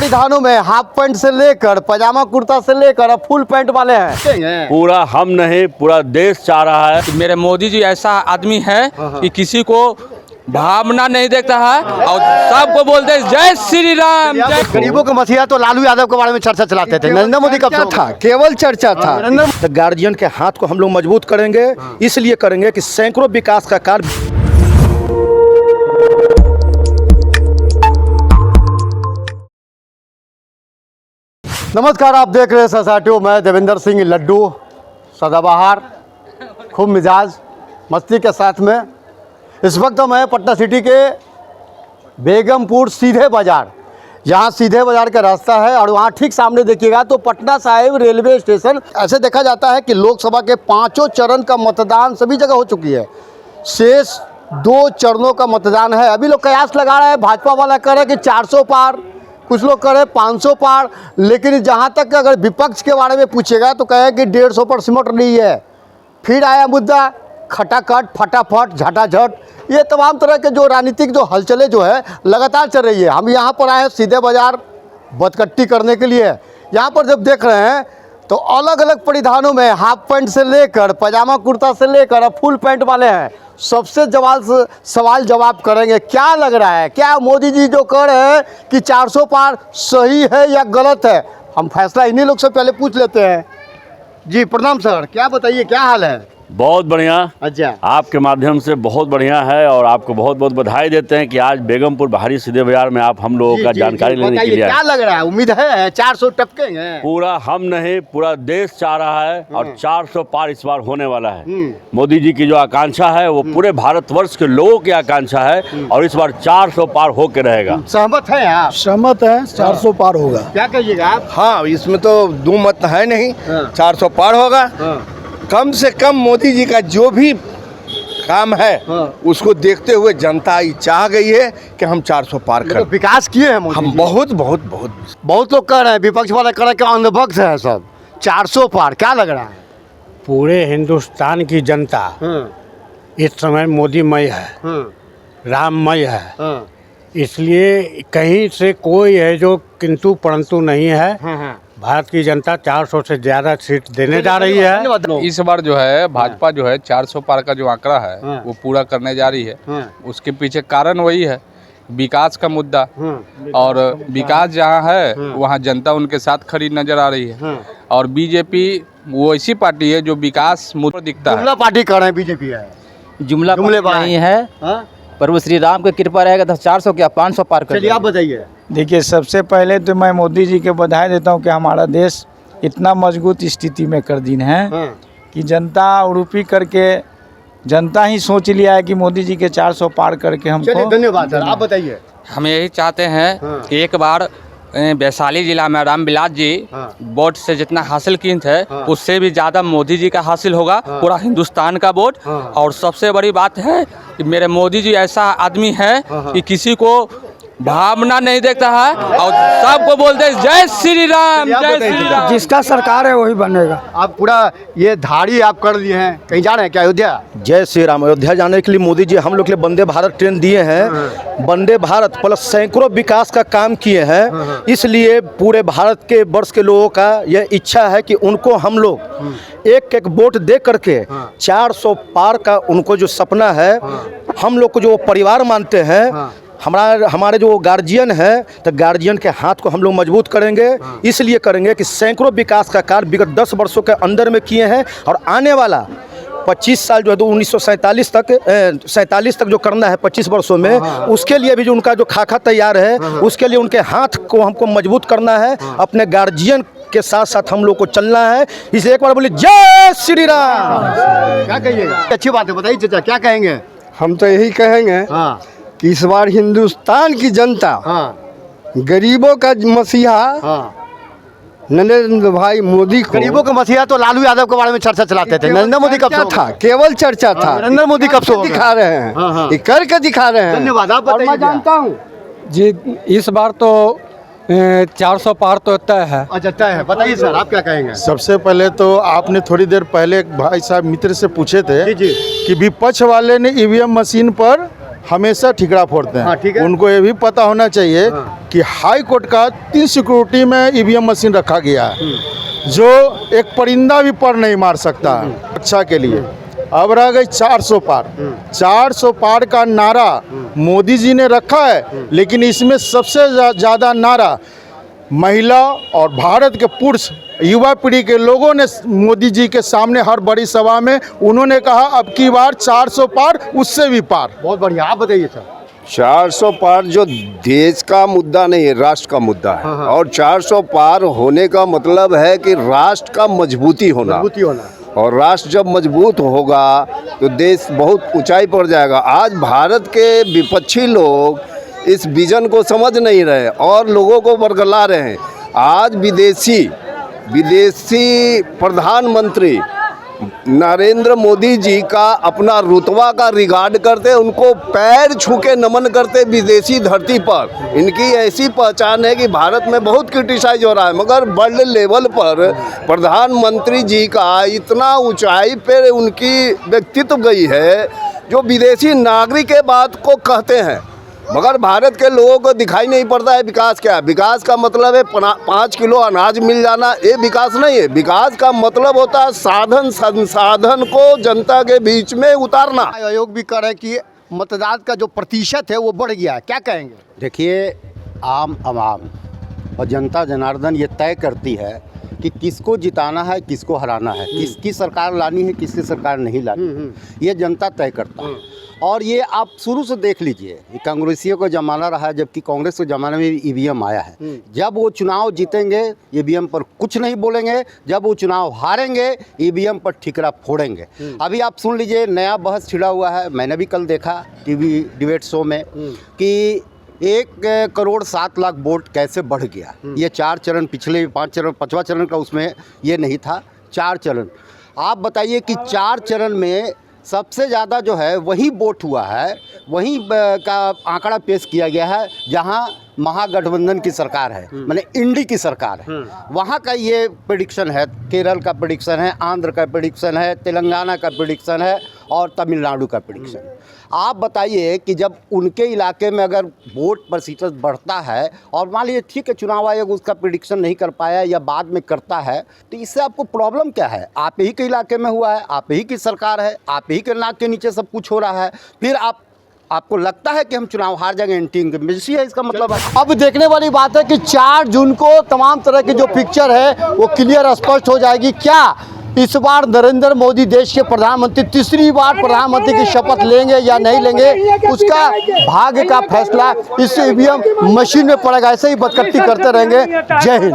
परिधानों में half pant से लेकर पजामा कुर्ता से लेकर अब फुल पैंट वाले हैं। पूरा हम नहीं पूरा देश चाह रहा है कि मेरे मोदी जी ऐसा आदमी है कि किसी को भावना नहीं देखता है और सबको बोलते हैं जय श्री राम। गरीबों का मसीहा तो लालू यादव के बारे में चर्चा चलाते थे। नरेंद्र मोदी कब से था? केवल चर्चा था। तो गार्जियन के हाथ को हम लोग मजबूत करेंगे, इसलिए करेंगे कि सैकड़ों विकास का कार्य। नमस्कार, आप देख रहे हैं सोसाइटी। मैं देवेंद्र सिंह लड्डू, सदाबहार, खूब मिजाज मस्ती के साथ में इस वक्त हम हैं पटना सिटी के बेगमपुर सीधे बाज़ार। यहाँ सीधे बाज़ार का रास्ता है और वहाँ ठीक सामने देखिएगा तो पटना साहिब रेलवे स्टेशन। ऐसे देखा जाता है कि लोकसभा के 5 चरण का मतदान सभी जगह हो चुकी है। शेष 2 चरणों का मतदान है। अभी लोग कयास लगा रहे हैं, भाजपा वाला कह रहे हैं कि 400 पार, कुछ लोग कह रहे हैं 500 पार, लेकिन जहाँ तक अगर विपक्ष के बारे में पूछेगा तो कहे कि 150 पर सिमट रही है। फिर आया मुद्दा खटाखट, फटाफट, झटाझट, ये तमाम तरह के जो राजनीतिक जो हलचलें जो है लगातार चल रही है। हम यहाँ पर आए हैं सीधे बाज़ार बदकट्टी करने के लिए। यहाँ पर जब देख रहे हैं तो अलग अलग परिधानों में हाफ पैंट से लेकर पजामा कुर्ता से लेकर अब फुल पैंट वाले हैं। सबसे सवाल जवाब करेंगे। क्या लग रहा है, क्या मोदी जी जो कह रहे हैं कि 400 पार सही है या गलत है? हम फैसला इन्हीं लोग से पहले पूछ लेते हैं। जी प्रणाम सर, क्या बताइए, क्या हाल है? बहुत बढ़िया। अच्छा, आपके माध्यम से बहुत बढ़िया है और आपको बहुत बहुत बधाई देते हैं कि आज बेगमपुर बाहरी सीधे बाजार में आप हम लोगों का जानकारी लेने के लिए क्या लग रहा है? उम्मीद है 400 टपकेंगे? पूरा हम नहीं पूरा देश चाह रहा है और 400 पार इस बार होने वाला है। मोदी जी की जो आकांक्षा है वो पूरे भारतवर्ष के लोगों की आकांक्षा है और इस बार 400 पार होके रहेगा। सहमत है आप? सहमत है, 400 पार होगा। क्या कहिएगा आप? हाँ, इसमें तो दो मत है नहीं, 400 पार होगा। कम से कम मोदी जी का जो भी काम है उसको देखते हुए जनता चाह गई है कि हम 400 पार करें। तो विकास किए हैं मोदी हम जी। बहुत लोग कह रहे हैं, विपक्ष वाले कह रहे हैं कि अंधभक्त है सब। 400 पार क्या लग रहा है? पूरे हिंदुस्तान की जनता इस समय मोदीमय है, राममय है। इसलिए कहीं से कोई है जो किंतु परंतु नहीं है। भारत की जनता 400 से ज़्यादा सीट देने जा रही है। इस बार जो है भाजपा जो है 400 पार का जो आंकड़ा है वो पूरा करने जा रही है। उसके पीछे कारण वही है, विकास का मुद्दा। और विकास जहाँ है वहाँ जनता उनके साथ खड़ी नजर आ रही है। और बीजेपी वो ऐसी पार्टी है जो विकास मुद्दा दिखता है। जुमला पार्टी कर रहे हैं, बीजेपी है। जुमला नहीं है, पर वो श्री राम की कृपा रहेगा तो 400 क्या 500 पार कर। चलिए आप बताइए। देखिए, सबसे पहले तो मैं मोदी जी के बधाई देता हूं कि हमारा देश इतना मजबूत स्थिति में कर दी है कि जनता उड़ूपी करके जनता ही सोच लिया है कि मोदी जी के 400 पार करके हमको। धन्यवाद सर, आप बताइए। हम यही चाहते हैं कि एक बार वैशाली जिला में रामविलास जी वोट से जितना हासिल किए थे उससे भी ज़्यादा मोदी जी का हासिल होगा, पूरा हिंदुस्तान का वोट। और सबसे बड़ी बात है कि मेरे मोदी जी ऐसा आदमी है कि किसी को भावना नहीं देखता है और सबको बोलते हैं जय श्री राम, जय श्री राम। जिसका सरकार है वही बनेगा। आप पूरा ये धाड़ी आप कर लिए हैं, कहीं जा रहे हैं क्या? अयोध्या? जय श्री राम। अयोध्या जाने के लिए मोदी जी हम लोग के लिए वंदे भारत ट्रेन दिए हैं। वंदे भारत प्लस सैकड़ों विकास का काम किए हैं। इसलिए पूरे भारत के वर्ष के लोगों का यह इच्छा है कि उनको हम लोग एक एक वोट दे करके 400 पार का उनको जो सपना है, हम लोग को जो परिवार मानते हैं, हमारे जो गार्जियन है, तो गार्जियन के हाथ को हम लोग मजबूत करेंगे। इसलिए करेंगे कि सैकड़ों विकास का कार्य विगत 10 वर्षों के अंदर में किए हैं और आने वाला 25 साल जो है 1947 तक जो करना है 25 वर्षों में, उसके लिए भी जो उनका जो खाका तैयार है, उसके लिए उनके हाथ को हमको मजबूत करना है। अपने गार्जियन के साथ साथ हम लोग को चलना है। इसलिए एक बार बोलिए जय श्री राम। क्या कहिएगा? अच्छी बात है, बताइए चाचा, क्या कहेंगे? हम तो यही कहेंगे कि इस बार हिंदुस्तान की जनता गरीबों का मसीहा नरेंद्र भाई मोदी को। गरीबों का मसीहा तो लालू यादव के बारे में चर्चा चलाते थे। नरेंद्र मोदी कब से था? केवल चर्चा था। नरेंद्र मोदी कब से दिखा रहे हैं, ये करके दिखा रहे हैं। धन्यवाद, आप बताइए। मैं जानता हूँ जी, इस बार तो 400 पार तो तय है। अच्छा, तय है। बताइए सर, आप क्या कहेंगे? सबसे पहले तो आपने थोड़ी देर पहले एक भाई साहब मित्र से पूछे थे जी। कि विपक्ष वाले ने ईवीएम मशीन पर हमेशा ठिकरा फोड़ते हाँ, ठीक है। हैं। उनको ये भी पता होना चाहिए कि हाई कोर्ट का 3 सिक्योरिटी में ईवीएम मशीन रखा गया है, जो एक परिंदा भी पर नहीं मार सकता है रक्षा के लिए। अब रह गई 400 पार। 400 पार का नारा मोदी जी ने रखा है, लेकिन इसमें सबसे ज़्यादा नारा महिला और भारत के पुरुष युवा पीढ़ी के लोगों ने मोदी जी के सामने हर बड़ी सभा में उन्होंने कहा अब की बार 400 पार, उससे भी पार। बहुत बढ़िया, आप बताइए सर। 400 पार जो देश का मुद्दा नहीं है, राष्ट्र का मुद्दा है। और 400 पार होने का मतलब है कि राष्ट्र का मजबूती होना। और राष्ट्र जब मजबूत होगा तो देश बहुत ऊंचाई पर जाएगा। आज भारत के विपक्षी लोग इस विजन को समझ नहीं रहे और लोगों को बरगला रहे हैं। आज विदेशी प्रधानमंत्री नरेंद्र मोदी जी का अपना रुतबा का रिगार्ड करते, उनको पैर छू के नमन करते विदेशी धरती पर। इनकी ऐसी पहचान है कि भारत में बहुत क्रिटिसाइज हो रहा है, मगर वर्ल्ड लेवल पर प्रधानमंत्री जी का इतना ऊंचाई पर उनकी व्यक्तित्व गई है जो विदेशी नागरिक के बात को कहते हैं, मगर भारत के लोगों को दिखाई नहीं पड़ता है विकास क्या है। विकास का मतलब है 5 किलो अनाज मिल जाना, ये विकास नहीं है। विकास का मतलब होता है साधन संसाधन को जनता के बीच में उतारना। आयोग भी कह रहे हैं कि मतदान का जो प्रतिशत है वो बढ़ गया है, क्या कहेंगे? देखिए, आम आवाम और जनता जनार्दन ये तय करती है कि किसको जिताना है, किसको हराना है, किसकी सरकार लानी है, किसकी सरकार नहीं लानी, ये जनता तय करता है। और ये आप शुरू से देख लीजिए, कांग्रेसियों का ज़माना रहा है, जबकि कांग्रेस के ज़माने में भी ईवीएम आया है। जब वो चुनाव जीतेंगे ईवीएम पर कुछ नहीं बोलेंगे, जब वो चुनाव हारेंगे ईवीएम पर ठिकरा फोड़ेंगे। अभी आप सुन लीजिए, नया बहस छिड़ा हुआ है, मैंने भी कल देखा टीवी डिबेट शो में कि 1 करोड़ 7 लाख वोट कैसे बढ़ गया। ये 4 चरण, पिछले 5 चरण, 5वां चरण का उसमें ये नहीं था, 4 चरण। आप बताइए कि 4 चरण में सबसे ज़्यादा जो है वही वोट हुआ है, वही का आंकड़ा पेश किया गया है जहां महागठबंधन की सरकार है, माने इंडी की सरकार है। वहां का ये प्रेडिक्शन है, केरल का प्रेडिक्शन है, आंध्र का प्रेडिक्शन है, तेलंगाना का प्रेडिक्शन है और तमिलनाडु का प्रेडिक्शन। आप बताइए कि जब उनके इलाके में अगर वोट प्रतिशत बढ़ता है और मान लीजिए ठीक है चुनाव आयोग उसका प्रेडिक्शन नहीं कर पाया या बाद में करता है, तो इससे आपको प्रॉब्लम क्या है? आप ही के इलाके में हुआ है, आप ही की सरकार है, आप ही के नाक के नीचे सब कुछ हो रहा है, फिर आपको लगता है कि हम चुनाव हार जाएंगे, एंटी इनकम्बेंसी है इसका मतलब है। अब देखने वाली बात है कि 4 जून को तमाम तरह की जो पिक्चर है वो क्लियर स्पष्ट हो जाएगी। क्या इस बार नरेंद्र मोदी देश के प्रधानमंत्री तीसरी बार प्रधानमंत्री की शपथ लेंगे या नहीं लेंगे, उसका भाग्य का फैसला इस ईवीएम मशीन में पड़ेगा। ऐसे ही बदकट्टी करते रहेंगे। जय हिंद।